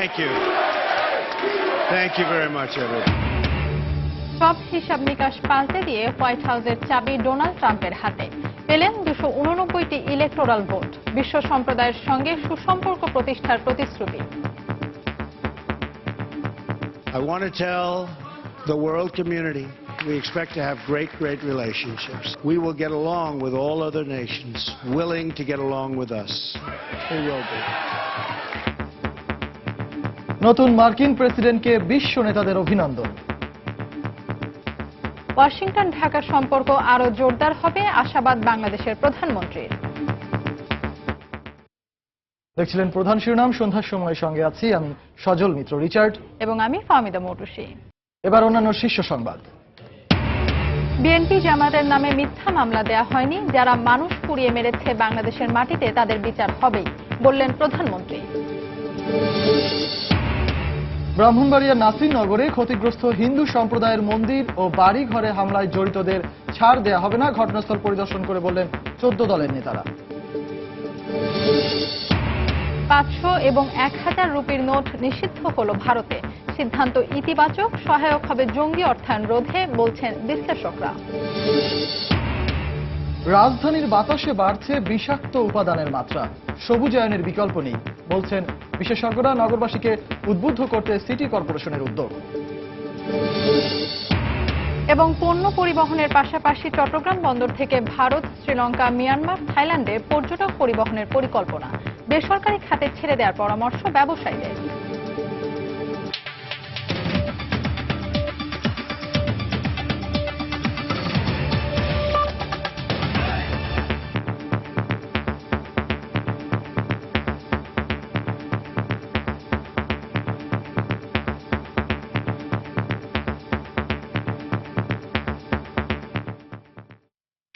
Thank you. Thank you very much, everyone. সব হিসাব নিকাশ পাল্টে দিয়ে হোয়াইট হাউসের চাবি ডোনাল্ড ট্রাম্পের হাতে পেলেন 289টি ইলেকটোরাল ভোট বিশ্ব সম্প্রদায়ের সঙ্গে সুসম্পর্ক প্রতিষ্ঠার প্রতিশ্রুতি I want to tell the world community we expect to have great relationships. We will get along with all other nations willing to get along with us. We will be. নতুন মার্কিন প্রেসিডেন্টকে বিশ্ব নেতাদের অভিনন্দন। ওয়াশিংটন ঢাকা সম্পর্ক আরো জোরদার হবে আশাবাদ বাংলাদেশের প্রধানমন্ত্রীর। দেখছিলেন প্রধান শিরোনাম। সন্ধ্যার সময়ের সঙ্গে আছি আমি সজল মিত্র রিচার্ড এবং আমি ফাহমিদা মৌটুসী। এবার অন্যান্য শীর্ষ সংবাদ। বিএনপি জামাতের নামে মিথ্যা মামলা দেয়া হয়নি, যারা মানুষ পুড়িয়ে মেরেছে বাংলাদেশের মাটিতে তাদের বিচার হবেই বললেন প্রধানমন্ত্রী। ব্রাহ্মণবাড়িয়ার নাসিরনগরে ক্ষতিগ্রস্ত হিন্দু সম্প্রদায়ের মন্দির ও বাড়ি ঘরে হামলায় জড়িতদের ছাড় দেয়া হবে না, ঘটনাস্থল পরিদর্শন করে বললেন 14 দলের নেতারা। 500 এবং 1000 রুপির নোট নিষিদ্ধ হলো ভারতে, সিদ্ধান্ত ইতিবাচক, সহায়ক হবে জঙ্গি অর্থায়ন রোধে বলছেন বিশ্লেষকরা। রাজধানীর বাতাসে বাড়ছে বিষাক্ত উপাদানের মাত্রা, সবুজায়নের বিকল্প নেই বলছেন বিশেষজ্ঞরা। নগরবাসীকে উদ্বুদ্ধ করতে সিটি কর্পোরেশনের উদ্যোগ। এবং পণ্য পরিবহনের পাশাপাশি চট্টগ্রাম বন্দর থেকে ভারত, শ্রীলঙ্কা, মিয়ানমার, থাইল্যান্ডে পর্যটক পরিবহনের পরিকল্পনা, বেসরকারি খাতে ছেড়ে দেওয়ার পরামর্শ ব্যবসায়ীদের।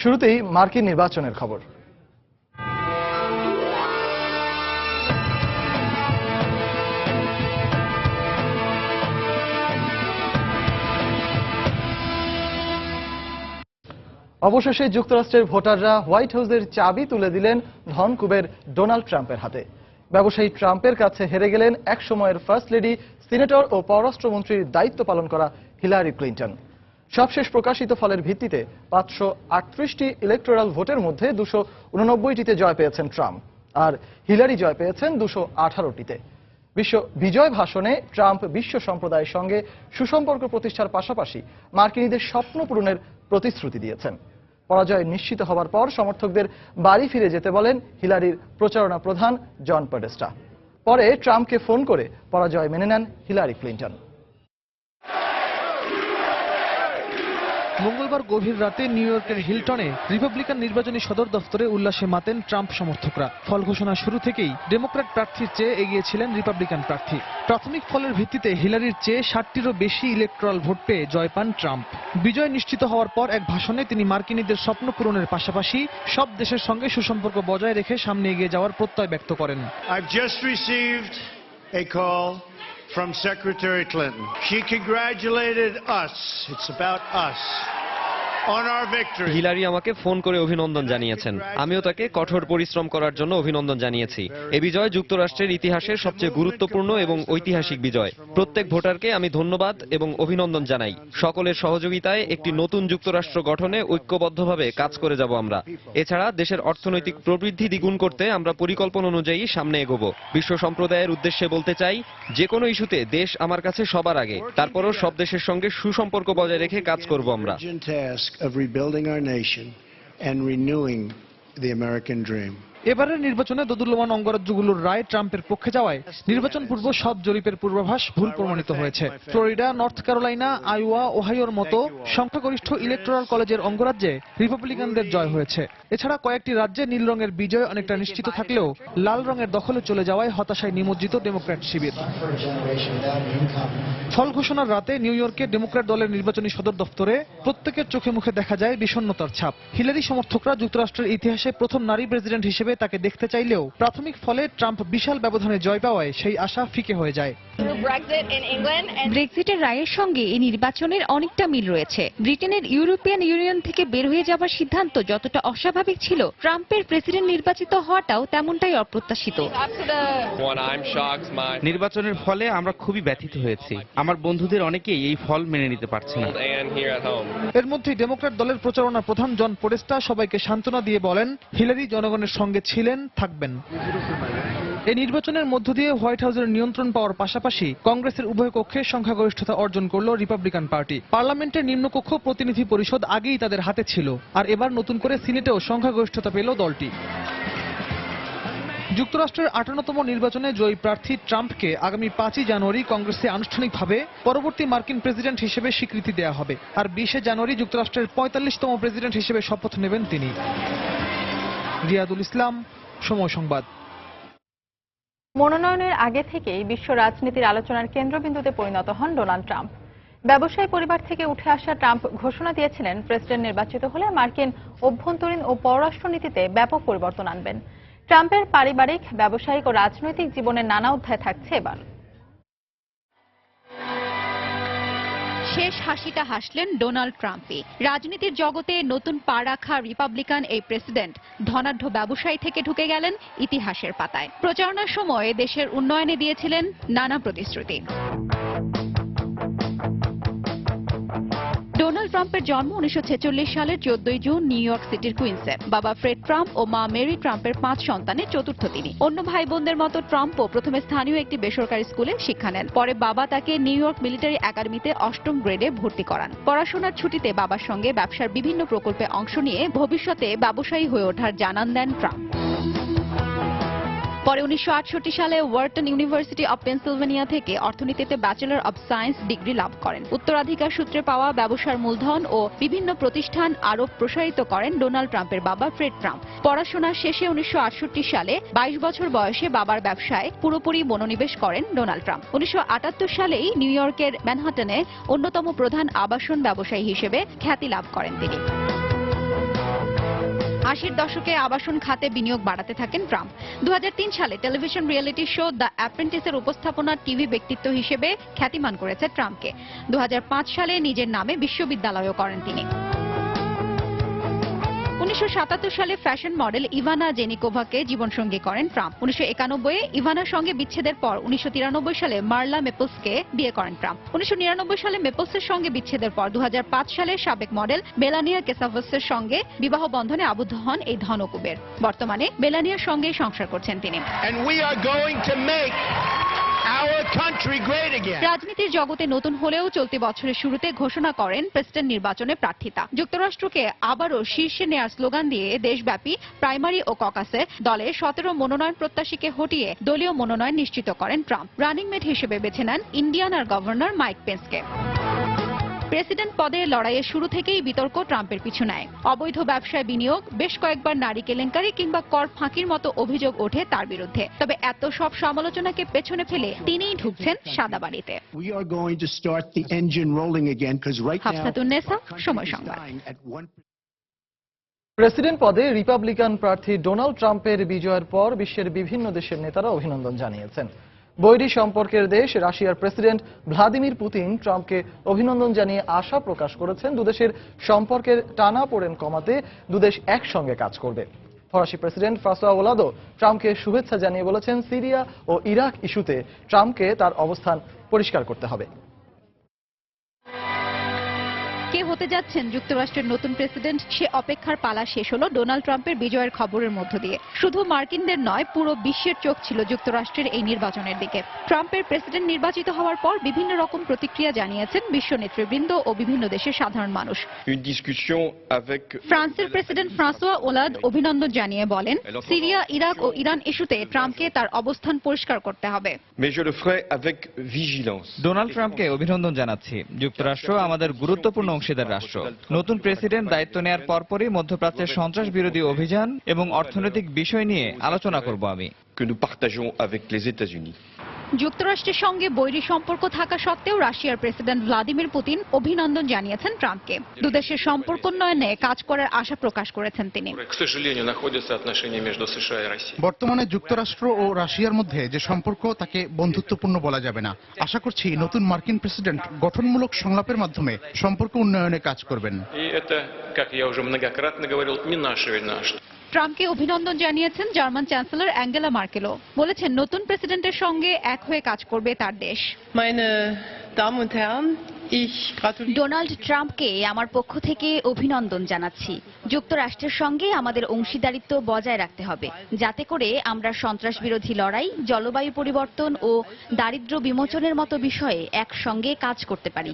শুরুতেই মার্কিন নির্বাচনের খবর। অবশেষে যুক্তরাষ্ট্রের ভোটাররা হোয়াইট হাউসের চাবি তুলে দিলেন ধনকুবের ডোনাল্ড ট্রাম্পের হাতে। ব্যবসায়ী ট্রাম্পের কাছে হেরে গেলেন এক সময়ের ফার্স্ট লেডি, সিনেটর ও পররাষ্ট্রমন্ত্রীর দায়িত্ব পালন করা হিলারি ক্লিন্টন। সবশেষ প্রকাশিত ফলের ভিত্তিতে 538টি ইলেকটোরাল ভোটের মধ্যে 289টিতে জয় পেয়েছেন ট্রাম্প, আর হিলারি জয় পেয়েছেন 218টিতে। বিজয় ভাষণে ট্রাম্প বিশ্ব সম্প্রদায়ের সঙ্গে সুসম্পর্ক প্রতিষ্ঠার পাশাপাশি মার্কিনীদের স্বপ্ন পূরণের প্রতিশ্রুতি দিয়েছেন। পরাজয় নিশ্চিত হওয়ার পর সমর্থকদের বাড়ি ফিরে যেতে বলেন হিলারির প্রচারণা প্রধান জন পডেস্টা। পরে ট্রাম্পকে ফোন করে পরাজয় মেনে নেন হিলারি ক্লিন্টন। মঙ্গলবার গভীর রাতে নিউ ইয়র্কের হিলটনে রিপাবলিকান নির্বাচনী সদর দফতরে উল্লাসে মাতেন ট্রাম্প সমর্থকরা। ফল ঘোষণা শুরু থেকেই ডেমোক্র্যাট প্রার্থীর চেয়ে এগিয়ে ছিলেন রিপাবলিকান প্রার্থী। প্রাথমিক ফলের ভিত্তিতে হিলারির চেয়ে 60টিরও বেশি ইলেকটোরাল ভোট পেয়ে জয় পান ট্রাম্প। বিজয় নিশ্চিত হওয়ার পর এক ভাষণে তিনি মার্কিনীদের স্বপ্ন পূরণের পাশাপাশি সব দেশের সঙ্গে সুসম্পর্ক বজায় রেখে সামনে এগিয়ে যাওয়ার প্রত্যয় ব্যক্ত করেন। I've just received a call from Secretary Clinton. She congratulated us. It's about us. Hillary আমাকে ফোন করে অভিনন্দন জানিয়েছেন, আমিও তাকে কঠোর পরিশ্রম করার জন্য অভিনন্দন জানিয়েছি। এ বিজয় যুক্তরাষ্ট্রের ইতিহাসের সবচেয়ে গুরুত্বপূর্ণ এবং ঐতিহাসিক বিজয়। প্রত্যেক ভোটারকে আমি ধন্যবাদ এবং অভিনন্দন জানাই। সকলের সহযোগিতায় একটি নতুন যুক্তরাষ্ট্র গঠনে ঐক্যবদ্ধভাবে কাজ করে যাব আমরা। এছাড়া দেশের অর্থনৈতিক প্রবৃদ্ধি দ্বিগুণ করতে আমরা পরিকল্পনা অনুযায়ী সামনে এগোবো। বিশ্ব সম্প্রদায়ের উদ্দেশ্যে বলতে চাই, যে কোনো ইস্যুতে দেশ আমার কাছে সবার আগে। তারপরও সব দেশের সঙ্গে সুসম্পর্ক বজায় রেখে কাজ করব আমরা। of rebuilding our nation and renewing the American dream. এবারের নির্বাচনে দোদুল্যমান অঙ্গরাজ্যগুলোর রায় ট্রাম্পের পক্ষে যাওয়ায় নির্বাচন পূর্ব সব জরিপের পূর্বাভাস ভুল প্রমাণিত হয়েছে। ফ্লোরিডা, নর্থ ক্যারোলাইনা, আইওয়া, ওহাইওর মতো সংখ্যাগরিষ্ঠ ইলেকটোরাল কলেজের অঙ্গরাজ্যে রিপাবলিকানদের জয় হয়েছে। এছাড়া কয়েকটি রাজ্যে নীল রঙের বিজয় অনেকটা নিশ্চিত থাকলেও লাল রঙের দখলে চলে যাওয়ায় হতাশায় নিমজ্জিত ডেমোক্র্যাট শিবির। ফল ঘোষণার রাতে নিউ ইয়র্কে ডেমোক্র্যাট দলের নির্বাচনী সদর দফতরে প্রত্যেকের চোখে মুখে দেখা যায় বিষণ্ণতার ছাপ। হিলারি সমর্থকরা যুক্তরাষ্ট্রের ইতিহাসে প্রথম নারী প্রেসিডেন্ট হিসেবে হিসেবে তাকে দেখতে চাইলেও প্রাথমিক ফলে ট্রাম্প বিশাল ব্যবধানে জয় পাওয়ায় সেই আশা ফিকে হয়ে যায়। ব্রেক্সিটের রায়ের সঙ্গে এই নির্বাচনের অনেকটা মিল রয়েছে। ব্রিটেনের ইউরোপিয়ান ইউনিয়ন থেকে বের হয়ে যাবার সিদ্ধান্ত যতটা অস্বাভাবিক ছিল, ট্রাম্পের প্রেসিডেন্ট নির্বাচিত হওয়াটাও তেমনটাই অপ্রত্যাশিত। নির্বাচনের ফলে আমরা খুবই ব্যথিত হয়েছি। আমার বন্ধুদের অনেকেই এই ফল মেনে নিতে পারছে না। এর মধ্যেই ডেমোক্র্যাট দলের প্রচারণা প্রধান জন পোডেস্টা সবাইকে সান্ত্বনা দিয়ে বলেন, হিলারি জনগণের সঙ্গে ছিলেন, থাকবেন। এই নির্বাচনের মধ্য দিয়ে হোয়াইট হাউসের নিয়ন্ত্রণ পাওয়ার পাশাপাশি কংগ্রেসের উভয় কক্ষে সংখ্যাগরিষ্ঠতা অর্জন করল রিপাবলিকান পার্টি। পার্লামেন্টের নিম্নকক্ষ প্রতিনিধি পরিষদ আগেই তাদের হাতে ছিল, আর এবার নতুন করে সিনেটেও সংখ্যাগরিষ্ঠতা পেল দলটি। যুক্তরাষ্ট্রের 58তম নির্বাচনে জয়ী প্রার্থী ট্রাম্পকে আগামী 5 জানুয়ারি কংগ্রেসে আনুষ্ঠানিকভাবে পরবর্তী মার্কিন প্রেসিডেন্ট হিসেবে স্বীকৃতি দেওয়া হবে, আর 20 জানুয়ারি যুক্তরাষ্ট্রের 45তম প্রেসিডেন্ট হিসেবে শপথ নেবেন তিনি। রিয়াদুল ইসলাম, সময় সংবাদ। মনোনয়নের আগে থেকেই বিশ্ব রাজনীতির আলোচনার কেন্দ্রবিন্দুতে পরিণত হন ডোনাল্ড ট্রাম্প। ব্যবসায়ী পরিবার থেকে উঠে আসা ট্রাম্প ঘোষণা দিয়েছিলেন, প্রেসিডেন্ট নির্বাচিত হলে মার্কিন অভ্যন্তরীণ ও পররাষ্ট্রনীতিতে ব্যাপক পরিবর্তন আনবেন। ট্রাম্পের পারিবারিক, ব্যবসায়িক ও রাজনৈতিক জীবনের নানা অধ্যায় থাকছে এবার। শেষ হাসিটা হাসলেন ডোনাল্ড ট্রাম্পই। রাজনীতির জগতে নতুন পা রাখা রিপাবলিকান এই প্রেসিডেন্ট ধনাঢ্য ব্যবসায়ী থেকে ঢুকে গেলেন ইতিহাসের পাতায়। প্রচারণার সময় দেশের উন্নয়নে দিয়েছিলেন নানা প্রতিশ্রুতি। ডোনাল্ড ট্রাম্পের জন্ম 1946 সালের 14 জুন নিউ ইয়র্ক সিটির কুইন্সে। বাবা ফ্রেড ট্রাম্প ও মা মেরি ট্রাম্পের 5 সন্তানের চতুর্থ তিনি। অন্য ভাই বোনদের মতো ট্রাম্পও প্রথমে স্থানীয় একটি বেসরকারি স্কুলে শিক্ষা নেন। পরে বাবা তাকে নিউ ইয়র্ক মিলিটারি একাডেমিতে 8ম গ্রেডে ভর্তি করান। পড়াশোনার ছুটিতে বাবার সঙ্গে ব্যবসার বিভিন্ন প্রকল্পে অংশ নিয়ে ভবিষ্যতে ব্যবসায়ী হয়ে ওঠার জানান দেন ট্রাম্প। পরে 1968 সালে ওয়ার্টন ইউনিভার্সিটি অব পেনসিলভেনিয়া থেকে অর্থনীতিতে ব্যাচেলর অব সায়েন্স ডিগ্রি লাভ করেন। উত্তরাধিকার সূত্রে পাওয়া ব্যবসার মূলধন ও বিভিন্ন প্রতিষ্ঠান আরো প্রসারিত করেন ডোনাল্ড ট্রাম্পের বাবা ফ্রেড ট্রাম্প। পড়াশোনা শেষে 1968 সালে 22 বছর বয়সে বাবার ব্যবসায় পুরোপুরি মনোনিবেশ করেন ডোনাল্ড ট্রাম্প। 1978 সালেই নিউ ইয়র্কের ম্যানহাটনে অন্যতম প্রধান আবাসন ব্যবসায়ী হিসেবে খ্যাতি লাভ করেন তিনি। 80 দশকে আবাসন খাতে বিনিয়োগ বাড়াতে থাকেন ট্রাম্প। 2003 সালে টেলিভিশন রিয়েলিটি শো দ্য অ্যাপ্রেন্টিসের উপস্থাপনা টিভি ব্যক্তিত্ব হিসেবে খ্যাতিমান করেছে ট্রাম্পকে। 2005 সালে নিজের নামে বিশ্ববিদ্যালয়ও করেন তিনি। 1977 সালে ফ্যাশন মডেল ইভানা জেনিকোভাকে জীবনসঙ্গী করেন ট্রাম্প। 1991-এ ইভানার সঙ্গে বিচ্ছেদের পর 1993 সালে মার্লা মেপলসকে বিয়ে করেন ট্রাম্প। 1999 সালে মেপলসের সঙ্গে বিচ্ছেদের পর 2005 সালে সাবেক মডেল মেলানিয়া কেসাভাসের সঙ্গে বিবাহ বন্ধনে আবদ্ধ হন এই ধনকুবের। বর্তমানে মেলানিয়ার সঙ্গে সংসার করছেন তিনি। রাজনীতির জগতে নতুন হলেও চলতি বছরের শুরুতে ঘোষণা করেন প্রেসিডেন্ট নির্বাচনে প্রার্থিতা। যুক্তরাষ্ট্রকে আবারও শীর্ষে নেয়ার স্লোগান দিয়ে দেশব্যাপী প্রাইমারি ও ককাসে দলে 17 মনোনয়ন প্রত্যাশীকে হটিয়ে দলীয় মনোনয়ন নিশ্চিত করেন ট্রাম্প। রানিং মেট হিসেবে বেছে নেন ইন্ডিয়ানার গভর্নর মাইক পেন্সকে। প্রেসিডেন্ট পদে লড়াইয়ের শুরু থেকেই বিতর্ক ট্রাম্পের পিছু নেয়। অবৈধ ব্যবসায় বিনিয়োগ, বেশ কয়েকবার নারী কেলেঙ্কারি কিংবা কর ফাঁকির মতো অভিযোগ ওঠে তার বিরুদ্ধে। তবে এত সব সমালোচনাকে পেছনে ফেলে তিনিই ঢুকছেন সাদাবাড়িতে। হাফসাতুন্নেসা, সময় সংবাদ। প্রেসিডেন্ট পদে রিপাবলিকান প্রার্থী ডোনাল্ড ট্রাম্পের বিজয়ের পর বিশ্বের বিভিন্ন দেশের নেতারা অভিনন্দন জানিয়েছেন। বৈরী সম্পর্কের দেশ রাশিয়ার প্রেসিডেন্ট ভ্লাদিমির পুতিন ট্রাম্পকে অভিনন্দন জানিয়ে আশা প্রকাশ করেছেন দুদেশের সম্পর্কের টানাপোড়েন কমাতে দুদেশ একসঙ্গে কাজ করবে। ফরাসি প্রেসিডেন্ট ফ্রাঁসোয়া ওলাদও ট্রাম্পকে শুভেচ্ছা জানিয়ে বলেছেন, সিরিয়া ও ইরাক ইস্যুতে ট্রাম্পকে তার অবস্থান পরিষ্কার করতে হবে। কে হতে যাচ্ছেন যুক্তরাষ্ট্রের নতুন প্রেসিডেন্ট, সে অপেক্ষার পালা শেষ হলো ডোনাল্ড ট্রাম্পের বিজয়ের খবরের মধ্য দিয়ে। শুধু মার্কিনদের নয়, পুরো বিশ্বের চোখ ছিল যুক্তরাষ্ট্রের এই নির্বাচনের দিকে। ট্রাম্পের প্রেসিডেন্ট নির্বাচিত হওয়ার পর বিভিন্ন রকম প্রতিক্রিয়া জানিয়েছেন বিশ্ব নেতৃবৃন্দ ও বিভিন্ন দেশের সাধারণ মানুষ। ফ্রান্সের প্রেসিডেন্ট ফ্রাঁসোয়া ওলাদ অভিনন্দন জানিয়ে বলেন, সিরিয়া, ইরাক ও ইরান ইস্যুতে ট্রাম্পকে তার অবস্থান পরিষ্কার করতে হবে। ডোনাল্ড ট্রাম্পকে অভিনন্দন জানাচ্ছি। যুক্তরাষ্ট্র আমাদের গুরুত্বপূর্ণ অংশীদার রাষ্ট্র। নতুন প্রেসিডেন্ট দায়িত্ব নেয়ার পরপরই মধ্যপ্রাচ্যের সন্ত্রাস বিরোধী অভিযান এবং অর্থনৈতিক বিষয় নিয়ে আলোচনা করব আমি। যুক্তরাষ্ট্রের সঙ্গে বৈরী সম্পর্ক থাকা সত্ত্বেও রাশিয়ার প্রেসিডেন্ট ভ্লাদিমির পুতিন অভিনন্দন জানিয়েছেন ট্রাম্পকে। দুদেশের সম্পর্ক উন্নয়নে কাজ করার আশা প্রকাশ করেছেন তিনি। বর্তমানে যুক্তরাষ্ট্র ও রাশিয়ার মধ্যে যে সম্পর্ক তাকে বন্ধুত্বপূর্ণ বলা যাবে না। আশা করছি নতুন মার্কিন প্রেসিডেন্ট গঠনমূলক সংলাপের মাধ্যমে সম্পর্ক উন্নয়নে কাজ করবেন। ট্রাম্পকে অভিনন্দন জানিয়েছেন জার্মান চ্যান্সেলর অ্যাঙ্গেলা মার্কেলও। বলেছেন নতুন প্রেসিডেন্টের সঙ্গে এক হয়ে কাজ করবে তার দেশ। ডোনাল্ড ট্রাম্পকে আমার পক্ষ থেকে অভিনন্দন জানাচ্ছি। যুক্তরাষ্ট্রের সঙ্গে আমাদের অংশীদারিত্ব বজায় রাখতে হবে, যাতে করে আমরা সন্ত্রাস বিরোধী লড়াই, জলবায়ু পরিবর্তন ও দারিদ্র্য বিমোচনের মতো বিষয়ে একসঙ্গে কাজ করতে পারি।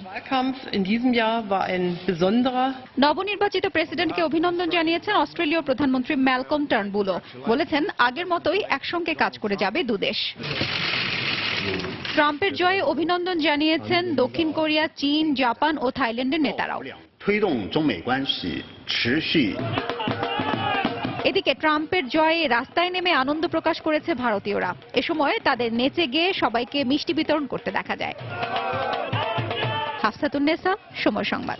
নবনির্বাচিত প্রেসিডেন্টকে অভিনন্দন জানিয়েছেন অস্ট্রেলীয় প্রধানমন্ত্রী ম্যালকম টার্নবুলও। বলেছেন আগের মতোই একসঙ্গে কাজ করে যাবে দুদেশ। ট্রাম্পের জয়ে অভিনন্দন জানিয়েছেন দক্ষিণ কোরিয়া, চীন, জাপান ও থাইল্যান্ডের নেতারাও। এদিকে ট্রাম্পের জয়ে রাস্তায় নেমে আনন্দ প্রকাশ করেছে ভারতীয়রা। এ সময় তাদের নেচে গেয়ে সবাইকে মিষ্টি বিতরণ করতে দেখা যায়। হাফসাতুন্নেসা, সময় সংবাদ।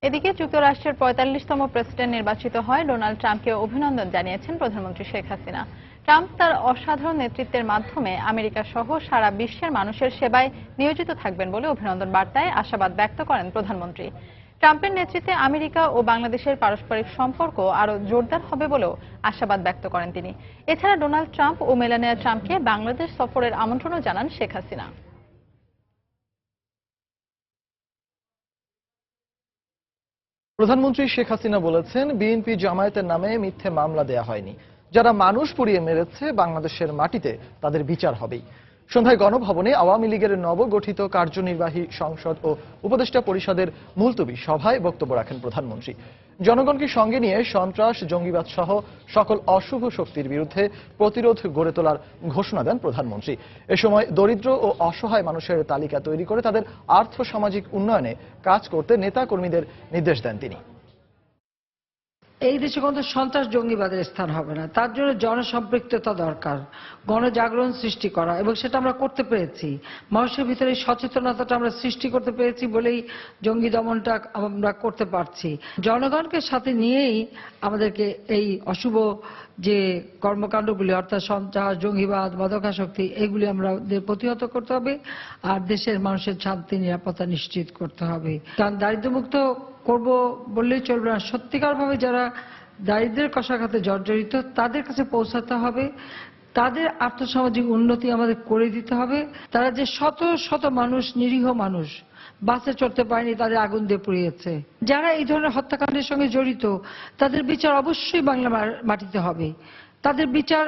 এদিকে যুক্তরাষ্ট্রের ৪৫তম প্রেসিডেন্ট নির্বাচিত হয় ডোনাল্ড ট্রাম্পকে অভিনন্দন জানিয়েছেন প্রধানমন্ত্রী শেখ হাসিনা। ট্রাম্প তার অসাধারণ নেতৃত্বের মাধ্যমে আমেরিকা সহ সারা বিশ্বের মানুষের সেবায় নিয়োজিত থাকবেন বলে অভিনন্দন বার্তায় আশাবাদ ব্যক্ত করেন প্রধানমন্ত্রী। ট্রাম্পের নেতৃত্বে আমেরিকা ও বাংলাদেশের পারস্পরিক সম্পর্ক আরও জোরদার হবে বলেও আশাবাদ ব্যক্ত করেন তিনি। এছাড়া ডোনাল্ড ট্রাম্প ও মেলানিয়া ট্রাম্পকে বাংলাদেশ সফরের আমন্ত্রণও জানান শেখ হাসিনা। প্রধানমন্ত্রী শেখ হাসিনা বলেছেন, বিএনপি জামায়াতের নামে মিথ্যে মামলা দেয়া হয়নি। যারা মানুষ পুড়িয়ে মেরেছে বাংলাদেশের মাটিতে তাদের বিচার হবেই। সন্ধ্যায় গণভবনে আওয়ামী লীগের নবগঠিত কার্যনির্বাহী সংসদ ও উপদেষ্টা পরিষদের মুলতবি সভায় বক্তব্য রাখেন প্রধানমন্ত্রী। জনগণকে সঙ্গে নিয়ে সন্ত্রাস, জঙ্গিবাদ সহ সকল অশুভ শক্তির বিরুদ্ধে প্রতিরোধ গড়ে তোলার ঘোষণা দেন প্রধানমন্ত্রী। এ সময় দরিদ্র ও অসহায় মানুষের তালিকা তৈরি করে তাদের আর্থ সামাজিক উন্নয়নে কাজ করতে নেতা কর্মীদের নির্দেশ দেন তিনি। এই দেশে কোনো সন্ত্রাস জঙ্গিবাদের স্থান হবে না। তার জন্য জনসম্পৃক্ততা দরকার, গণজাগরণ সৃষ্টি করা, এবং সেটা আমরা করতে পেরেছি। মানুষের ভিতরে সচেতনতাটা আমরা সৃষ্টি করতে পেরেছি বলেই জঙ্গি দমনটা আমরা করতে পারছি। জনগণকে সাথে নিয়েই আমাদেরকে এই অশুভ যে কর্মকাণ্ডগুলি অর্থাৎ সন্ত্রাস, জঙ্গিবাদ, মাদকাসক্তি এগুলি আমাদের প্রতিহত করতে হবে, আর দেশের মানুষের শান্তি নিরাপত্তা নিশ্চিত করতে হবে। কারণ দারিদ্র্যমুক্ত করব বললেই চলবে না। সত্যিকারভাবে যারা দারিদ্র্যের কষাঘাতে জর্জরিত তাদের কাছে পৌঁছাতে হবে, তাদের আর্থসামাজিক উন্নতি আমাদের করে দিতে হবে। তারা যে শত শত মানুষ, নিরীহ মানুষ বাসে চড়তে পারেনি, তাদের আগুন দিয়ে পুড়িয়েছে, যারা এই ধরনের হত্যাকাণ্ডের সঙ্গে জড়িত তাদের বিচার অবশ্যই বাংলা মাটিতে হবে। তাদের বিচার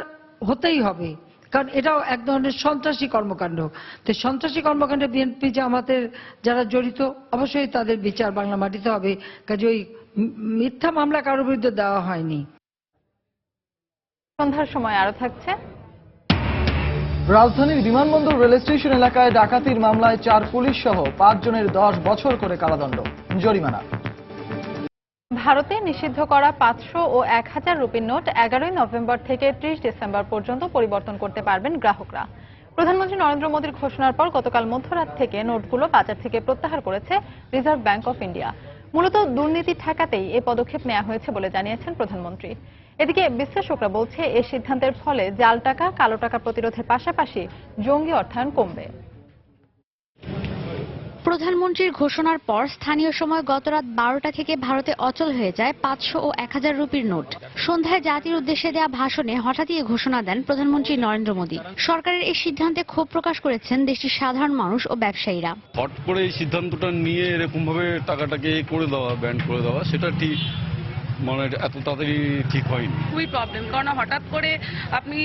হতেই হবে, কারণ এটাও এক ধরনের সন্ত্রাসী কর্মকাণ্ড। তো সন্ত্রাসী কর্মকাণ্ডে বিএনপি জামাতের যারা জড়িত অবশ্যই তাদের বিচার বাংলা মাটিতে হবে। কাজে ওই মিথ্যা মামলা কারোর বিরুদ্ধে দেওয়া হয়নি। সন্ধ্যার সময় আরো থাকছে। রাজধানীর বিমানবন্দর রেল স্টেশন এলাকায় ডাকাতির মামলায় 4 পুলিশ সহ 5 জনের 10 বছর করে কারাদণ্ড, জরিমানা। ভারতে নিষিদ্ধ করা 500 ও 1000 রুপির নোট 11 নভেম্বর থেকে 30 ডিসেম্বর পর্যন্ত পরিবর্তন করতে পারবেন গ্রাহকরা। প্রধানমন্ত্রী নরেন্দ্র মোদীর ঘোষণার পর গতকাল মধ্যরাত থেকে নোটগুলো বাজার থেকে প্রত্যাহার করেছে রিজার্ভ ব্যাংক অফ ইন্ডিয়া। মূলত দুর্নীতি ঠেকাতেই এই পদক্ষেপ নেওয়া হয়েছে বলে জানিয়েছেন প্রধানমন্ত্রী। এদিকে বিশ্লেষকরা বলছে এই সিদ্ধান্তের ফলে জাল টাকা, কালো টাকা প্রতিরোধের পাশাপাশি জঙ্গি অর্থায়ন কমবে। প্রধানমন্ত্রীর ঘোষণার পর স্থানীয় সময় গতরাত 12টা থেকে ভারতে অচল হয়ে যায় 500 ও 1000 রুপির নোট। সন্ধ্যায় জাতির উদ্দেশ্যে দেওয়া ভাষণে হঠাৎই ঘোষণা দেন প্রধানমন্ত্রী নরেন্দ্র মোদী। সরকারের এই সিদ্ধান্তে ক্ষোভ প্রকাশ করেছেন দেশটির সাধারণ মানুষ ও ব্যবসায়ীরা। হট করে এই সিদ্ধান্তটা নিয়ে এরকম ভাবে টাকাটাকে করে দেওয়া, ব্যান্ড করে দেওয়া, সেটা ঠিক মানে এত তাড়াতাড়ি ঠিক হয়নি। খুবই প্রবলেম, কারণ হঠাৎ করে আপনি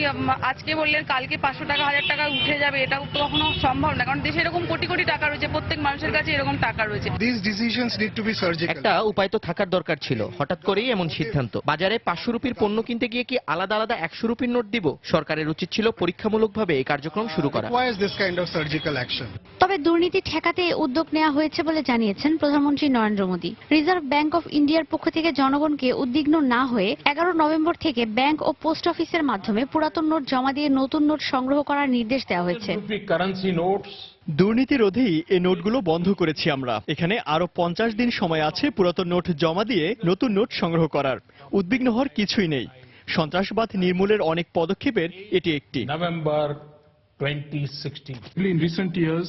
আজকে বললেন কালকে 500 টাকা 1000 টাকা উঠে যাবে, এটাও তো কখনো সম্ভব না, কারণ দেশে এরকম কোটি কোটি টাকা রয়েছে, প্রত্যেক মানুষের কাছে এরকম টাকা রয়েছে। একটা উপায় তো থাকার দরকার ছিল, হঠাৎ করেই এমন সিদ্ধান্ত। বাজারে 500 রুপির পণ্য কিনতে গিয়ে কি আলাদা আলাদা 100 রুপির নোট দিব? সরকারের উচিত ছিল পরীক্ষামূলকভাবে এই কার্যক্রম শুরু করা। তবে দুর্নীতি ঠেকাতে উদ্যোগ নেওয়া হয়েছে বলে জানিয়েছেন প্রধানমন্ত্রী Narendra Modi. Reserve bank of ইন্ডিয়ার পক্ষ থেকে জনগণকে আতঙ্কে উদ্বিগ্ন না হয়ে 11 নভেম্বর থেকে ব্যাংক ও পোস্ট অফিসের মাধ্যমে পুরাতন নোট জমা দিয়ে নতুন নোট সংগ্রহ করার নির্দেশ দেওয়া হয়েছে। দুর্নীতি রোধেই এই নোটগুলো বন্ধ করেছি আমরা। এখানে আরো 50 দিন সময় আছে পুরাতন নোট জমা দিয়ে নতুন নোট সংগ্রহ করার। উদ্বিগ্ন হওয়ার কিছুই নেই। সন্ত্রাসবাদ নির্মূলের অনেক পদক্ষেপের এটি একটি। November 2016. In recent years,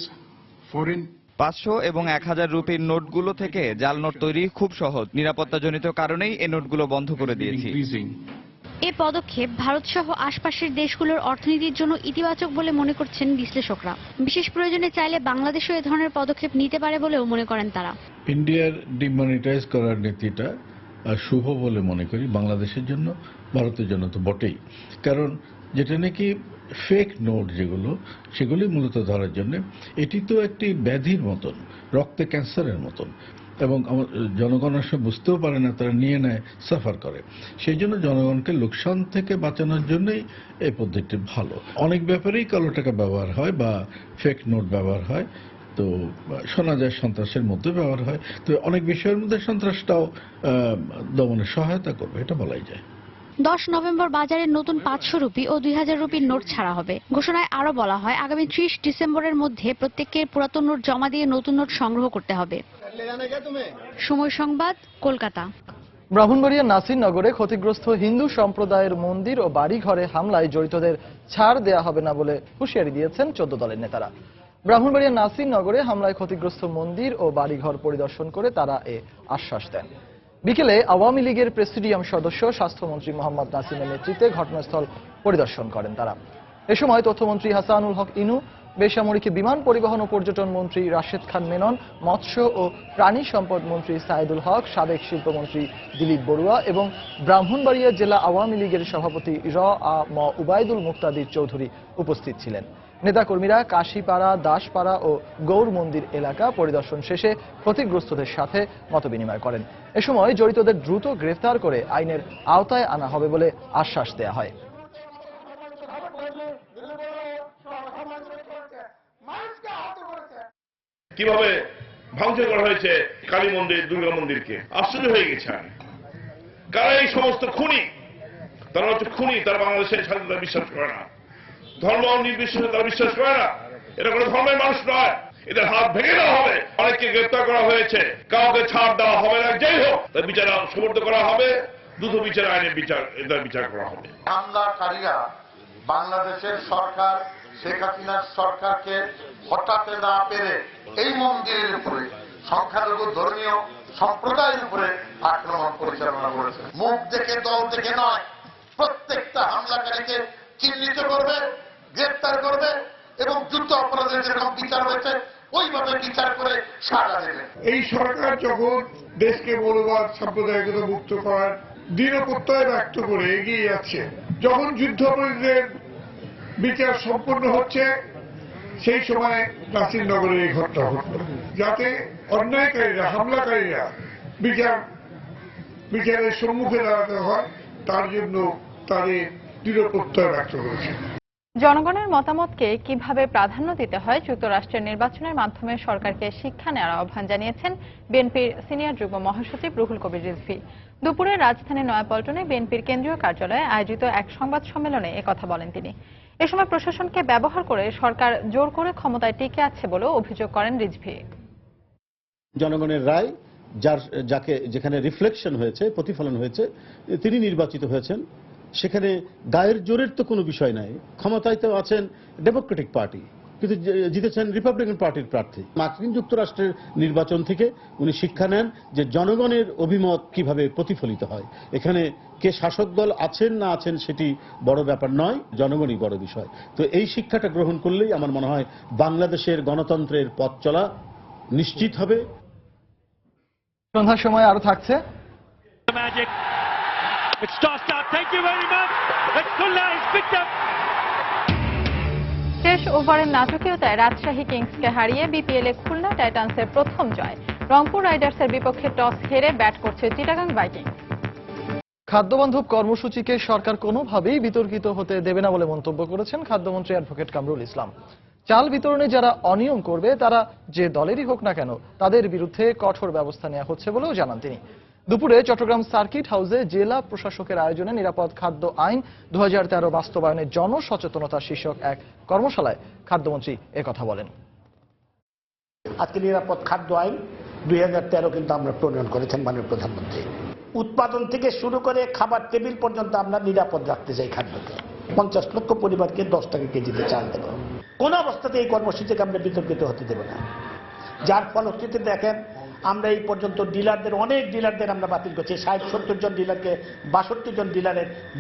foreign 500 এবং 1000 রুপির নোটগুলো থেকে জাল নোট তৈরি খুব সহজ। নিরাপত্তাজনিত কারণেই এই নোটগুলো বন্ধ করে দিয়েছি। এ পদক্ষেপ ভারত সহ আশপাশের দেশগুলোর অর্থনীতির জন্য ইতিবাচক বলে মনে করছেন বিশ্লেষকরা। বিশেষ প্রয়োজনে চাইলে বাংলাদেশও এ ধরনের পদক্ষেপ নিতে পারে বলেও মনে করেন তারা। ইন্ডিয়ার ডিমনিটাইজ করার নীতিটা শুভ বলে মনে করি বাংলাদেশের জন্য, ভারতের জন্য তো বটেই। কারণ যেটা নাকি ফেক নোট যেগুলো, সেগুলি মূলত ধরার জন্য এটি তো একটি ব্যাধির মতন, রক্তে ক্যান্সারের মতন, এবং জনগণ আসলে বুঝতেও পারে না, তারা নিয়ে নেয়, সাফার করে। সেই জন্য জনগণকে লোকসান থেকে বাঁচানোর জন্যই এই পদ্ধতি ভালো। অনেক ব্যাপারেই কালো টাকা ব্যবহার হয় বা ফেক নোট ব্যবহার হয়, তো শোনা যায় সন্ত্রাসের মধ্যে ব্যবহার হয়। তো অনেক বিষয়ের মধ্যে সন্ত্রাসটাও দমনে সহায়তা করবে, এটা বলাই যায়। 10 নভেম্বর বাজারে নতুন 500 রুপি ও 2000 রুপির নোট ছাড়া হবে। ঘোষণায় আরো বলা হয় আগামী 30 ডিসেম্বরের মধ্যে প্রত্যেককে পুরাতন নোট জমা দিয়ে নতুন নোট সংগ্রহ করতে হবে। সময় সংবাদ, কলকাতা। ব্রাহ্মণবাড়িয়ার নাসিরনগরে ক্ষতিগ্রস্ত হিন্দু সম্প্রদায়ের মন্দির ও বাড়িঘরে হামলায় জড়িতদের ছাড় দেয়া হবে না বলে হুঁশিয়ারি দিয়েছেন 14 দলের নেতারা। ব্রাহ্মণবাড়িয়ার নাসিরনগরে হামলায় ক্ষতিগ্রস্ত মন্দির ও বাড়িঘর পরিদর্শন করে তারা এ আশ্বাস দেন। বিকেলে আওয়ামী লীগের প্রেসিডিয়াম সদস্য স্বাস্থ্যমন্ত্রী মোহাম্মদ নাসিমের নেতৃত্বে ঘটনাস্থল পরিদর্শন করেন তারা। এ সময় তথ্যমন্ত্রী হাসানুল হক ইনু, বেসামরিক বিমান পরিবহন ও পর্যটন মন্ত্রী রাশেদ খান মেনন, মৎস্য ও প্রাণী সম্পদ মন্ত্রী সাইদুল হক, সাবেক শিল্পমন্ত্রী দিলীপ বড়ুয়া এবং ব্রাহ্মণবাড়িয়া জেলা আওয়ামী লীগের সভাপতি ম উবাইদুল মুক্তাদির চৌধুরী উপস্থিত ছিলেন। নেতাকর্মীরা কাশীপাড়া, দাসপাড়া ও গৌর মন্দির এলাকা পরিদর্শন শেষে ক্ষতিগ্রস্তদের সাথে মতবিনিময় করেন। এ সময় জড়িতদের দ্রুত গ্রেফতার করে আইনের আওতায় আনা হবে বলে আশ্বাস দেয়া হয়। কিভাবে ভাঙচুর করা হয়েছে কালী মন্দির, দুর্গা মন্দিরকে, আশ্চর্য হয়ে গেছে। কারা এই সমস্ত খুনি? তারা হচ্ছে খুনি। তারা বাংলাদেশের স্বাধীনতা বিশ্বাস করে না, ধর্ম নির্বিশেষে তারা বিশ্বাস করে না। এটা কোনো ধর্মের মানুষ নয়। এদের হাত ভেঙে দেওয়া হবে। অনেককে গ্রেপ্তার করা হয়েছে, কাউকে ছাড় দেওয়া হবে না। যাই হোক, তার বিচার সমর্থ করা হবে, দ্রুত বিচার, আইনের বিচার করা হবে। হামলাকারীরা বাংলাদেশের সরকার, শেখ হাসিনার সরকারকে হটাতে না পেরে এই মন্দিরের উপরে, সংখ্যালঘু ধর্মীয় সম্প্রদায়ের উপরে আক্রমণ পরিচালনা করেছে। মুখ দেখে, দল দেখে নয়, প্রত্যেকটা হামলাকারীকে চিহ্নিত করবে, গ্রেপ্তার করবে এবং যুদ্ধ অপরাধের যেরকম বিচার হয়েছে ওইভাবে বিচার করে সাজা দেবে। এই সরকার যখন দেশকে মৌলবাদ, সাম্প্রদায়িকতা মুক্ত করার দৃঢ় প্রত্যয় ব্যক্ত করে এগিয়ে যাচ্ছে, যখন যুদ্ধাপরাধীদের বিচার সম্পন্ন হচ্ছে, সেই সময় নাসিরনগরে এই ঘটনা ঘটল, যাতে অন্যায়কারীরা, হামলাকারীরা বিচারের সম্মুখে দাঁড়াতে হয়, তার জন্য তাদের দৃঢ় প্রত্যয় ব্যক্ত করেছে। জনগণের মতামতকে কিভাবে প্রাধান্য দিতে হয় যুক্তরাষ্ট্রের নির্বাচনের মাধ্যমে সরকারকে শিক্ষা নেওয়ার আহ্বান জানিয়েছেন বিএনপির সিনিয়র যুগ্ম মহাসচিব রুহুল কবির রিজভী। দুপুরে রাজধানীর নয়াপল্টনে বিএনপির কেন্দ্রীয় কার্যালয়ে আয়োজিত এক সংবাদ সম্মেলনে একথা বলেন তিনি। এ সময় প্রশাসনকে ব্যবহার করে সরকার জোর করে ক্ষমতায় টিকে আছে বলেও অভিযোগ করেন রিজভী। জনগণের রায়, যাকে যেখানে রিফ্লেকশন হয়েছে, প্রতিফলন হয়েছে, তিনি নির্বাচিত হয়েছেন। সেখানে গায়ের জোরের তো কোনো বিষয় নাই। ক্ষমতায় তো আছেন ডেমোক্রেটিক পার্টি, কিন্তু জিতেছেন রিপাবলিকান পার্টির প্রার্থী। মার্কিন যুক্তরাষ্ট্রের নির্বাচন থেকে উনি শিক্ষা নেন যে জনগণের অভিমত কিভাবে প্রতিফলিত হয়। এখানে কে শাসক দল আছেন না আছেন সেটি বড় ব্যাপার নয়, জনগণই বড় বিষয়। তো এই শিক্ষাটা গ্রহণ করলেই আমার মনে হয় বাংলাদেশের গণতন্ত্রের পথ চলা নিশ্চিত হবে। সন্ধ্যার সময় আরো থাকছে শেষ ওভারের নাটকীয়তায় রাজশাহী কিংসকে হারিয়ে বিপিএলে খুলনা টাইটান্সের প্রথম জয়। রংপুর রাইডার্সের বিপক্ষে টস হেরে ব্যাট করছে চিটাগাং ভাইকিংস। খাদ্যবান্ধব কর্মসূচিকে সরকার কোনোভাবেই বিতর্কিত হতে দেবে না বলে মন্তব্য করেছেন খাদ্যমন্ত্রী অ্যাডভোকেট কামরুল ইসলাম। চাল বিতরণে যারা অনিয়ম করবে তারা যে দলেরই হোক না কেন তাদের বিরুদ্ধে কঠোর ব্যবস্থা নেওয়া হচ্ছে বলেও জানান তিনি। দুপুরে চট্টগ্রাম সার্কিট হাউসে জেলা প্রশাসকের আয়োজনে নিরাপদ খাদ্য আইন 2013 বাস্তবায়নে জনসচেতনতা শীর্ষক এক কর্মশালায় খাদ্যমন্ত্রী একথা বলেন। আজকে নিরাপদ খাদ্য আইন 2013 কিন্তু আমরা প্রণয়ন করেছেন মাননীয় প্রধানমন্ত্রী। উৎপাদন থেকে শুরু করে খাবার টেবিল পর্যন্ত আমরা নিরাপদ রাখতে চাই খাদ্যকে। 50 লক্ষ পরিবারকে 10 টাকা কেজিতে চাল দেব। কোন অবস্থাতে এই কর্মসূচিকে আমরা বিতর্কিত হতে দেব না। যার ফলশ্রুতিতে দেখেন আমরা এই পর্যন্ত অনেক ডিলারদের আমরা বাতিল করছি। 60-70 জন ডিলারকে 62 জন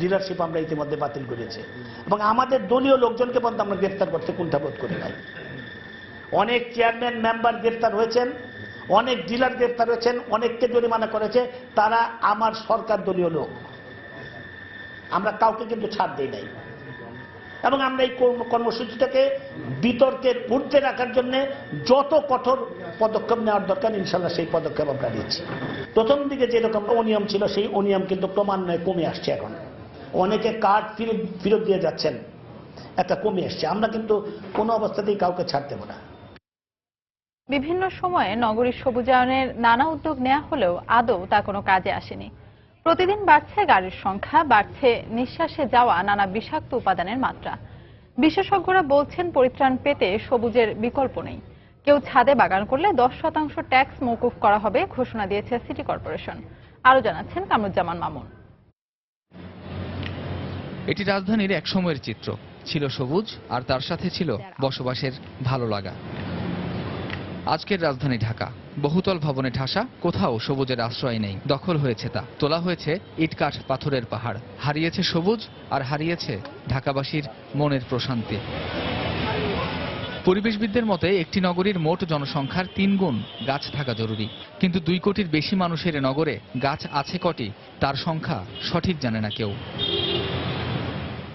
ডিলারশিপ আমরা ইতিমধ্যে বাতিল করেছি এবং আমাদের দলীয় লোকজনকে পর্যন্ত আমরা গ্রেফতার করতে কুণ্ঠাবোধ করি নাই। অনেক চেয়ারম্যান মেম্বার গ্রেফতার হয়েছেন, অনেক ডিলার গ্রেফতার হয়েছেন, অনেককে জরিমানা করেছে, তারা আমার সরকার দলীয় লোক। আমরা কাউকে কিন্তু ছাড় দিই নাই এবং আমরা এই কর্মসূচিটাকে বিতর্কের ঊর্ধ্বে রাখার জন্য যত কঠোর পদক্ষেপ নেওয়ার দরকার ইনশাল্লাহ সেই পদক্ষেপ আমরা নিচ্ছি। প্রথম দিকে যেরকম অনিয়ম ছিল সেই অনিয়ম কিন্তু ক্রমান্বয়ে কমে আসছে। এখন অনেকে কার্ড ফেরত দিয়ে যাচ্ছেন, একটা কমে আসছে। আমরা কিন্তু কোনো অবস্থাতেই কাউকে ছাড় দেব না। বিভিন্ন সময়ে নগরীর সবুজায়নের নানা উদ্যোগ নেওয়া হলেও আদৌ তা কোনো কাজে আসেনি। প্রতিদিন বাড়ছে গাড়ির সংখ্যা, বাড়ছে নিঃশ্বাসে যাওয়া নানা বিষাক্ত উপাদানের মাত্রা। বিশেষজ্ঞরা বলছেন পরিত্রাণ পেতে সবুজের বিকল্প নেই। কেউ ছাদে বাগান করলে 10% ট্যাক্স মওকুফ করা হবে ঘোষণা দিয়েছে সিটি কর্পোরেশন। আরো জানাচ্ছেন কামরুজ্জামান মামুন। এটি রাজধানীর এক সময়ের চিত্র। ছিল সবুজ আর তার সাথে ছিল বসবাসের ভালো লাগা। আজকের রাজধানী ঢাকা বহুতল ভবনে ঠাসা, কোথাও সবুজের আশ্রয় নেই। দখল হয়েছে তা, তোলা হয়েছে ইটকাঠ পাথরের পাহাড়। হারিয়েছে সবুজ আর হারিয়েছে ঢাকাবাসীর মনের প্রশান্তি। পরিবেশবিদদের মতে একটি নগরীর মোট জনসংখ্যার 3 গুণ গাছ থাকা জরুরি, কিন্তু 2 কোটির বেশি মানুষের নগরে গাছ আছে কটি তার সংখ্যা সঠিক জানে না কেউ।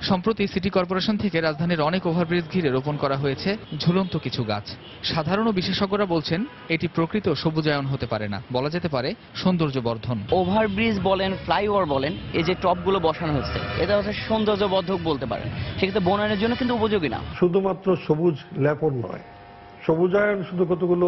সম্প্রতি সিটি কর্পোরেশন থেকে রাজধানীর অনেক ওভারব্রিজ ঘিরে রোপণ করা হয়েছে ঝুলন্ত কিছু গাছ। সাধারণ বিশেষজ্ঞরা বলছেন এটি প্রকৃত সবুজায়ন হতে পারে না, বলা যেতে পারে সৌন্দর্য বর্ধন। ওভারব্রিজ বলেন, ফ্লাইওভার বলেন, এই যে টপগুলো বসানো হচ্ছে এটা হচ্ছে সৌন্দর্য বর্ধক বলতে পারেন, সেক্ষেত্রে বনায়নের জন্য কিন্তু উপযোগী না। শুধুমাত্র সবুজ লেপন নয়, সবুজায়ন শুধু কতগুলো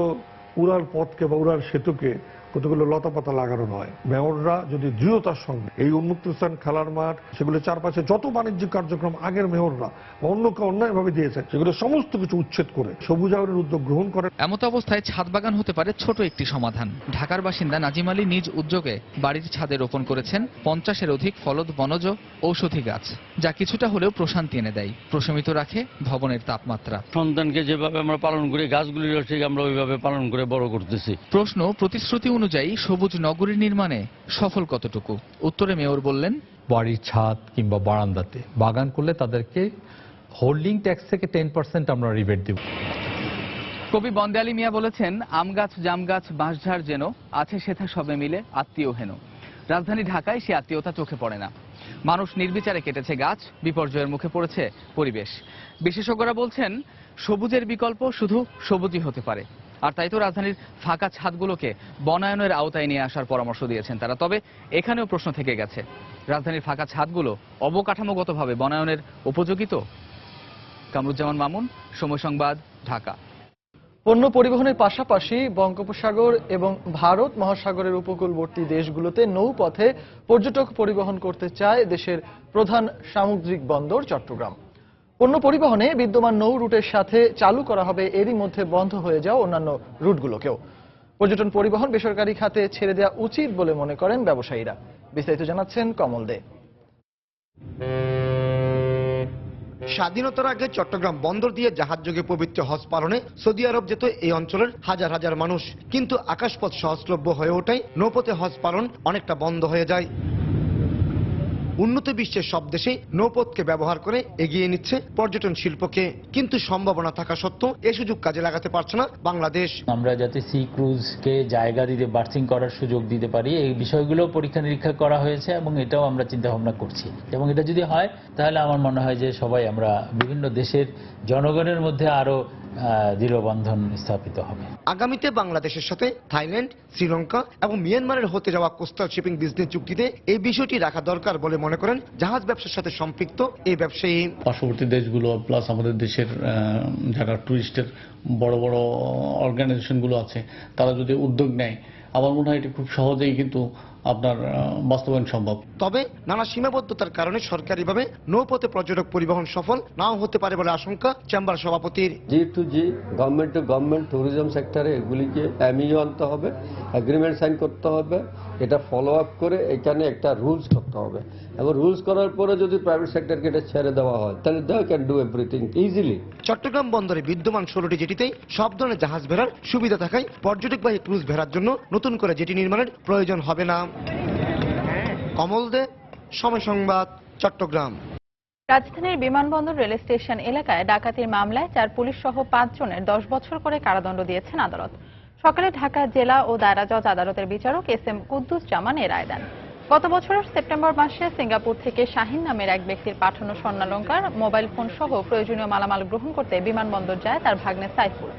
উড়ার পথকে বা উড়ার সেতুকে কতগুলো লতাপাতা লাগানো নয়। মেয়ররা যদি দৃঢ়তার সঙ্গে এই উন্মুক্ত স্থান, খেলার মাঠ, সেগুলো চারপাশে যত বাণিজ্যিক কার্যক্রম আগের মেয়ররা বা অন্য কেউ অন্যায়ভাবে দিয়েছেন সেগুলো সমস্ত কিছু উচ্ছেদ করে সবুজায়নের উদ্যোগ গ্রহণ করে। এমত অবস্থায় ছাদ বাগান হতে পারে ছোট একটি সমাধান। ঢাকার বাসিন্দা নাজিম আলী নিজ উদ্যোগে বাড়ির ছাদে রোপণ করেছেন 50-এর অধিক ফলদ বনজ ঔষধি গাছ, যা কিছুটা হলেও প্রশান্তি এনে দেয়, প্রশমিত রাখে ভবনের তাপমাত্রা। সন্তানকে যেভাবে আমরা পালন করি, গাছগুলি আমরা ওইভাবে পালন করে বড় করতেছি। প্রশ্ন, প্রতিশ্রুতি অনুযায়ী সবুজ নগরী নির্মাণে সফল কতটুকু? উত্তরে মেয়র বললেন, বাড়ির ছাদ কিংবা বারান্দাতে বাগান করলে তাদেরকে হোল্ডিং ট্যাক্স থেকে 10% আমরা রিবেট দেব। কবি বন্দে আলী মিয়া বলেছেন, আম গাছ, জাম গাছ, বাঁশঝাড় যেন আছে সেথা সবে মিলে আত্মীয় হেন। রাজধানী ঢাকায় সে আত্মীয়তা চোখে পড়ে না। মানুষ নির্বিচারে কেটেছে গাছ, বিপর্যয়ের মুখে পড়েছে পরিবেশ। বিশেষজ্ঞরা বলছেন সবুজের বিকল্প শুধু সবুজই হতে পারে। আর তাই তো রাজধানীর ফাঁকা ছাদগুলোকে বনায়নের আওতায় নিয়ে আসার পরামর্শ দিয়েছেন তারা। তবে এখানেও প্রশ্ন থেকে গেছে, রাজধানীর ফাঁকা ছাদগুলো অবকাঠামোগতভাবে বনায়নের উপযোগী তো? কামরুজ্জামান মামুন, সময় সংবাদ, ঢাকা। পণ্য পরিবহনের পাশাপাশি বঙ্গোপসাগর এবং ভারত মহাসাগরের উপকূলবর্তী দেশগুলোতে নৌপথে পর্যটক পরিবহন করতে চায় দেশের প্রধান সামুদ্রিক বন্দর চট্টগ্রাম। পণ্য পরিবহনে বিদ্যমান নৌ রুটের সাথে চালু করা হবে এরই মধ্যে বন্ধ হয়ে যাওয়া অন্যান্য রুটগুলোকেও। পর্যটন পরিবহন বেসরকারি খাতে ছেড়ে দেওয়া উচিত বলে মনে করেন ব্যবসায়ীরা। বিস্তারিত জানাচ্ছেন কমল দে। স্বাধীনতার আগে চট্টগ্রাম বন্দর দিয়ে জাহাজযোগে পবিত্র হজ পালনে সৌদি আরব যেত এই অঞ্চলের হাজার হাজার মানুষ, কিন্তু আকাশপথ সহজলভ্য হয়ে ওঠায় নৌপথে হজ পালন অনেকটা বন্ধ হয়ে যায়। উন্নত বিশ্বের সব দেশে নৌপথকে ব্যবহার করে এগিয়ে নিচ্ছে পর্যটন শিল্পকে, কিন্তু সম্ভাবনা থাকা সত্ত্বেও এই সুযোগ কাজে লাগাতে পারছে না বাংলাদেশ। আমরা যাতে সি ক্রুজকে জায়গা দিতে, বার্থিং করার সুযোগ দিতে পারি, এই বিষয়গুলো পরীক্ষা নিরীক্ষা করা হয়েছে এবং এটাও আমরা চিন্তা ভাবনা করছি। এবং এটা যদি হয় তাহলে আমার মনে হয় যে সবাই আমরা বিভিন্ন দেশের জনগণের মধ্যে আরো দৃঢ় বন্ধন স্থাপিত হবে। আগামীতে বাংলাদেশের সাথে থাইল্যান্ড, শ্রীলঙ্কা এবং মিয়ানমারের হতে যাওয়া কোস্টাল শিপিং বিজনেস চুক্তিতে এই বিষয়টি রাখা দরকার বলে মনে করেন জাহাজ ব্যবসার সাথে সম্পৃক্ত এই ব্যবসায়ী। পার্শ্ববর্তী দেশগুলো প্লাস আমাদের দেশের যারা টুরিস্টের বড় বড় অর্গানাইজেশনগুলো আছে, তারা যদি উদ্যোগ নেয়, আমার মনে হয় এটি খুব সহজেই কিন্তু আপনার বাস্তবায়ন সম্ভব। তবে নানা সীমাবদ্ধতার কারণে সরকারিভাবে নৌপথে পর্যটক পরিবহন সফল নাও হতে পারে বলে আশঙ্কা চেম্বার সভাপতির। G2G government to government tourism সেক্টরে এগুলিকে এমইউ আনতে হবে, এগ্রিমেন্ট সাইন করতে হবে, এটা ফলো আপ করে এখানে একটা রুলস করতে হবে এবং রুলস করার পরে যদি প্রাইভেট সেক্টরকে এটা ছেড়ে দেওয়া হয় তাহলে they can do everything easily. Chittagong বন্দরে বিদ্যমান 16টি জেটিতেই সব ধরনের জাহাজ ভেড়ার সুবিধা থাকায় পর্যটকবাহী ক্রুজ ভেড়ার জন্য নতুন করে জেটি নির্মাণের প্রয়োজন হবে না। কমল দে, সময় সংবাদ, চট্টগ্রাম। রাজধানীর বিমানবন্দর রেল স্টেশন এলাকায় ডাকাতির মামলায় 4 পুলিশ সহ 5 জনের 10 বছর করে কারাদণ্ড দিয়েছেন আদালত। সকালে ঢাকা জেলা ও দায়রা জজ আদালতের বিচারক SM কুদ্দুস জামান এ রায় দেন। গত বছরের সেপ্টেম্বর মাসে সিঙ্গাপুর থেকে শাহিন নামের এক ব্যক্তির পাঠানো স্বর্ণালংকার, মোবাইল ফোন সহ প্রয়োজনীয় মালামাল গ্রহণ করতে বিমানবন্দর যায় তার ভাগ্নে সাইফুল।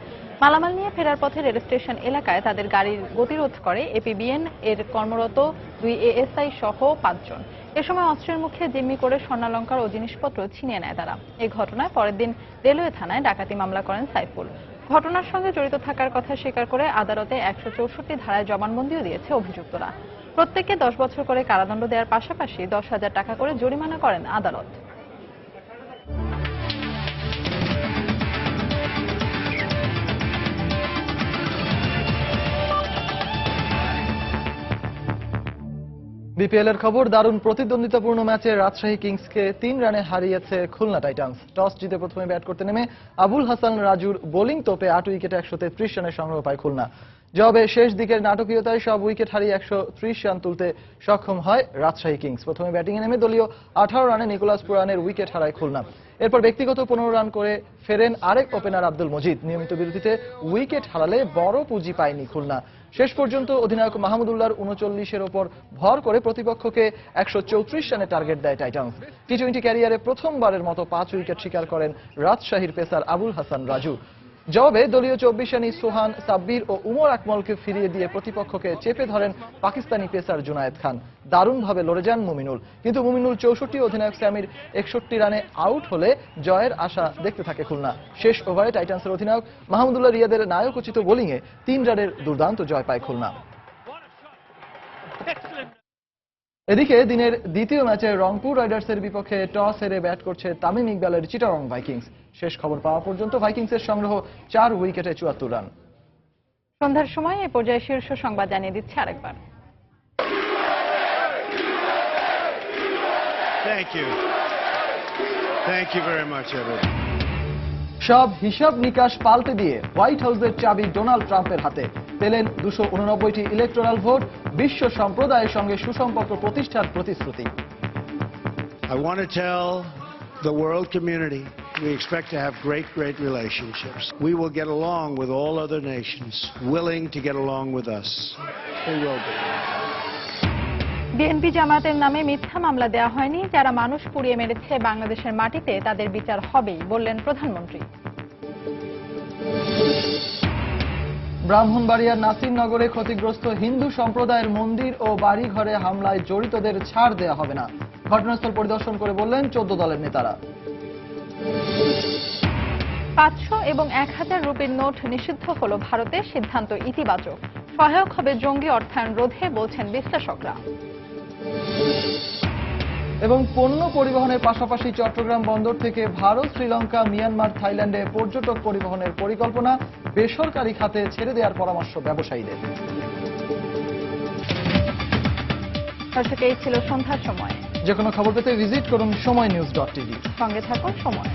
মালামাল নিয়ে ফেরার পথে রেল স্টেশন এলাকায় তাদের গাড়ির গতিরোধ করে APBN এর কর্মরত 2 ASI সহ 5 জন। এ সময় অস্ত্রের মুখে জিম্মি করে স্বর্ণালংকার ও জিনিসপত্র ছিনিয়ে নেয় তারা। এই ঘটনায় পরের দিন রেলওয়ে থানায় ডাকাতি মামলা করেন সাইফুল। ঘটনার সঙ্গে জড়িত থাকার কথা স্বীকার করে আদালতে 164 ধারায় জবানবন্দিও দিয়েছে অভিযুক্তরা। প্রত্যেককে 10 বছর করে কারাদণ্ড দেওয়ার পাশাপাশি 10,000 টাকা করে জরিমানা করেন আদালত। বিপিএল এর খবর, দারুণ প্রতিদ্বন্দ্বিতাপূর্ণ ম্যাচে রাজশাহী কিংসকে 3 রানে হারিয়েছে খুলনা টাইটান্স। টস জিতে প্রথমে ব্যাট করতে নেমে আবুল হাসান রাজুর বোলিং তোপে 8 উইকেটে 133 রানের সংগ্রহ পায় খুলনা। জবাবে শেষ দিকের নাটকীয়তায় সব উইকেট হারিয়ে 130 রান তুলতে সক্ষম হয় রাজশাহী কিংস। প্রথমে ব্যাটিংয়ে নেমে দলীয় 18 রানে নিকোলাস পুরানের উইকেট হারায় খুলনা। এরপর ব্যক্তিগত 15 রান করে ফেরেন আরেক ওপেনার আব্দুল মজিদ। নিয়মিত বিরতিতে উইকেট হারালে বড় পুঁজি পায়নি খুলনা। শেষ পর্যন্ত অধিনায়ক মাহমুদুল্লাহর 39-এর ওপর ভর করে প্রতিপক্ষকে 134 রানে টার্গেট দেয় টাইটান্স। টি-20 ক্যারিয়ারে প্রথমবারের মতো 5 উইকেট শিকার করেন রাজশাহীর পেসার আবুল হাসান রাজু। জবাবে দলীয় 24 রানি সোহান, সাব্বির ও উমর আকমলকে ফিরিয়ে দিয়ে প্রতিপক্ষকে চেপে ধরেন পাকিস্তানি পেসার জুনায়েদ খান। দারুণভাবে লড়ে যান মুমিনুল, কিন্তু মুমিনুল 64, অধিনায়ক স্যামির 61 রানে আউট হলে জয়ের আশা দেখতে থাকে খুলনা। শেষ ওভারে টাইটান্সের অধিনায়ক মাহমুদুল্লাহ রিয়াদের নায়কোচিত বোলিংয়ে 3 রানের দুর্দান্ত জয় পায় খুলনা। এদিকে দিনের দ্বিতীয় ম্যাচে রংপুর রাইডার্সের বিপক্ষে টস হেরে ব্যাট করছে তামিম ইকবালের চিটাগং ভাইকিংস। শেষ খবর পাওয়া পর্যন্ত ভাইকিংসের সংগ্রহ 4 উইকেটে 74 রান। সন্ধ্যার সময় এ পর্যায়ে শীর্ষ সংবাদ জানিয়ে দিচ্ছে আরেকবার। Thank you very much, everyone. সব হিসাব নিকাশ পাল্টে দিয়ে হোয়াইট হাউসের চাবি ডোনাল্ড ট্রাম্পের হাতে। পেলেন 289টি ইলেকটোরাল ভোট, বিশ্ব সম্প্রদায়ের সঙ্গে সুসম্পর্ক প্রতিষ্ঠার প্রতিশ্রুতি। I want to tell the world community we expect to have great relationships. We will get along with all other nations willing to get along with us. We will be. BNP জামাতের নামে মিথ্যা মামলা দেওয়া হয়নি। যারা মানুষ পুড়িয়ে মেরেছে বাংলাদেশের মাটিতে তাদের বিচার হবেই, বললেন প্রধানমন্ত্রী। ব্রাহ্মণবাড়িয়ার নাসিরনগরে ক্ষতিগ্রস্ত হিন্দু সম্প্রদায়ের মন্দির ও বাড়িঘরে হামলায় জড়িতদের ছাড় দেওয়া হবে না। ঘটনাস্থল পরিদর্শন করে বললেন 14 দলের নেতারা। 500 এবং 1000 রুপির নোট নিষিদ্ধ হলো ভারতে, সিদ্ধান্ত ইতিবাচক। সহায়ক হবে জঙ্গি অর্থায়ন রোধে, বলছেন বিশ্লেষকরা। এবং পণ্য পরিবহনের পাশাপাশি চট্টগ্রাম বন্দর থেকে ভারত, শ্রীলঙ্কা, মিয়ানমার, থাইল্যান্ডে পর্যটক পরিবহনের পরিকল্পনা, বেসরকারি খাতে ছেড়ে দেওয়ার পরামর্শ ব্যবসায়ীদের। দর্শক, এই ছিল সন্ধ্যার সময়। যে কোনো খবর পেতে ভিজিট করুন সময়নিউজ.tv। সঙ্গে থাকুন সময়।